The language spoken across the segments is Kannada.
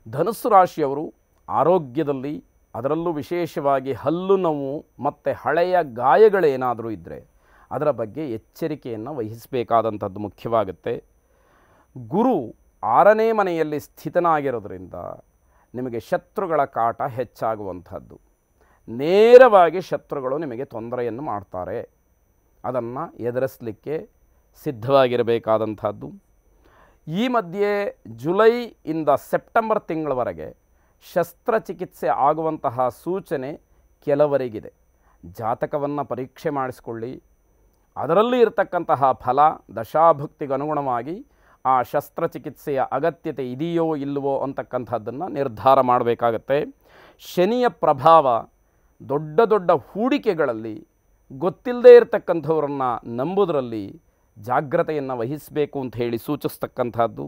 ಧನುಸ್ಸು ರಾಶಿಯವರು ಆರೋಗ್ಯದಲ್ಲಿ, ಅದರಲ್ಲೂ ವಿಶೇಷವಾಗಿ ಹಲ್ಲು ನೋವು ಮತ್ತು ಹಳೆಯ ಗಾಯಗಳೇನಾದರೂ ಇದ್ದರೆ ಅದರ ಬಗ್ಗೆ ಎಚ್ಚರಿಕೆಯನ್ನು ವಹಿಸಬೇಕಾದಂಥದ್ದು ಮುಖ್ಯವಾಗುತ್ತೆ. ಗುರು 6ನೇ ಮನೆಯಲ್ಲಿ ಸ್ಥಿತನಾಗಿರೋದ್ರಿಂದ ನಿಮಗೆ ಶತ್ರುಗಳ ಕಾಟ ಹೆಚ್ಚಾಗುವಂಥದ್ದು. ನೇರವಾಗಿ ಶತ್ರುಗಳು ನಿಮಗೆ ತೊಂದರೆಯನ್ನು ಮಾಡ್ತಾರೆ. ಅದನ್ನು ಎದುರಿಸಲಿಕ್ಕೆ ಸಿದ್ಧವಾಗಿರಬೇಕಾದಂಥದ್ದು. ಈ ಮಧ್ಯೆ ಜುಲೈಯಿಂದ ಸೆಪ್ಟೆಂಬರ್ ತಿಂಗಳವರೆಗೆ ಶಸ್ತ್ರಚಿಕಿತ್ಸೆ ಆಗುವಂತಹ ಸೂಚನೆ ಕೆಲವರಿಗಿದೆ. ಜಾತಕವನ್ನು ಪರೀಕ್ಷೆ ಮಾಡಿಸ್ಕೊಳ್ಳಿ. ಅದರಲ್ಲಿ ಇರತಕ್ಕಂತಹ ಫಲ ದಶಾಭುಕ್ತಿಗನುಗುಣವಾಗಿ ಆ ಶಸ್ತ್ರಚಿಕಿತ್ಸೆಯ ಅಗತ್ಯತೆ ಇದೆಯೋ ಇಲ್ಲವೋ ಅಂತಕ್ಕಂಥದ್ದನ್ನು ನಿರ್ಧಾರ ಮಾಡಬೇಕಾಗತ್ತೆ. ಶನಿಯ ಪ್ರಭಾವ ದೊಡ್ಡ ದೊಡ್ಡ ಹೂಡಿಕೆಗಳಲ್ಲಿ ಗೊತ್ತಿಲ್ಲದೇ ಇರತಕ್ಕಂಥವ್ರನ್ನು ನಂಬುವುದರಲ್ಲಿ ಜಾಗ್ರತೆಯನ್ನು ವಹಿಸಬೇಕು ಅಂತ ಹೇಳಿ ಸೂಚಿಸ್ತಕ್ಕಂಥದ್ದು.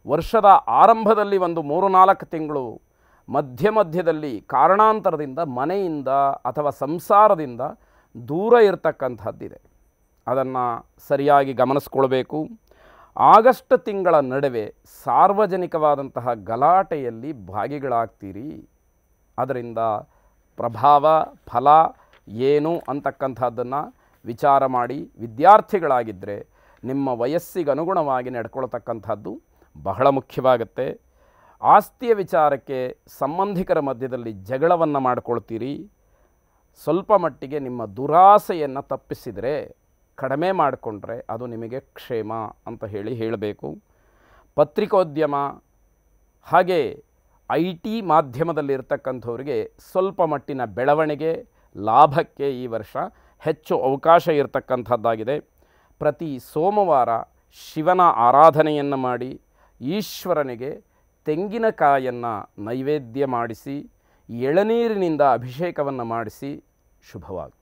ವರ್ಷದ ಆರಂಭದಲ್ಲಿ ಒಂದು 3-4 ತಿಂಗಳು ಮಧ್ಯದಲ್ಲಿ ಕಾರಣಾಂತರದಿಂದ ಮನೆಯಿಂದ ಅಥವಾ ಸಂಸಾರದಿಂದ ದೂರ ಇರತಕ್ಕಂಥದ್ದಿದೆ. ಅದನ್ನು ಸರಿಯಾಗಿ ಗಮನಿಸ್ಕೊಳ್ಬೇಕು. ಆಗಸ್ಟ್ ತಿಂಗಳ ನಡುವೆ ಸಾರ್ವಜನಿಕವಾದಂತಹ ಗಲಾಟೆಯಲ್ಲಿ ಭಾಗಿಗಳಾಗ್ತೀರಿ. ಅದರಿಂದ ಪ್ರಭಾವ ಫಲ ಏನು ಅಂತಕ್ಕಂಥದ್ದನ್ನು ವಿಚಾರ ಮಾಡಿ, ವಿದ್ಯಾರ್ಥಿಗಳಾಗಿದ್ದರೆ ನಿಮ್ಮ ವಯಸ್ಸಿಗೆ ಅನುಗುಣವಾಗಿ ನಡ್ಕೊಳ್ತಕ್ಕಂಥದ್ದು ಬಹಳ ಮುಖ್ಯವಾಗುತ್ತೆ. ಆಸ್ತಿಯ ವಿಚಾರಕ್ಕೆ ಸಂಬಂಧಿಕರ ಮಧ್ಯದಲ್ಲಿ ಜಗಳವನ್ನು ಮಾಡ್ಕೊಳ್ತೀರಿ. ಸ್ವಲ್ಪ ಮಟ್ಟಿಗೆ ನಿಮ್ಮ ದುರಾಸೆಯನ್ನು ತಪ್ಪಿಸಿದರೆ, ಕಡಿಮೆ ಮಾಡಿಕೊಂಡ್ರೆ ಅದು ನಿಮಗೆ ಕ್ಷೇಮ ಅಂತ ಹೇಳಬೇಕು. ಪತ್ರಿಕೋದ್ಯಮ ಹಾಗೆ IT ಮಾಧ್ಯಮದಲ್ಲಿರ್ತಕ್ಕಂಥವ್ರಿಗೆ ಸ್ವಲ್ಪ ಮಟ್ಟಿನ ಬೆಳವಣಿಗೆ, ಲಾಭಕ್ಕೆ ಈ ವರ್ಷ ಹೆಚ್ಚು ಅವಕಾಶ ಇರತಕ್ಕಂಥದ್ದಾಗಿದೆ. ಪ್ರತಿ ಸೋಮವಾರ ಶಿವನ ಆರಾಧನೆಯನ್ನು ಮಾಡಿ, ಈಶ್ವರನಿಗೆ ತೆಂಗಿನಕಾಯನ್ನು ನೈವೇದ್ಯ ಮಾಡಿಸಿ, ಎಳನೀರಿನಿಂದ ಅಭಿಷೇಕವನ್ನು ಮಾಡಿಸಿ ಶುಭವಾಗಿ.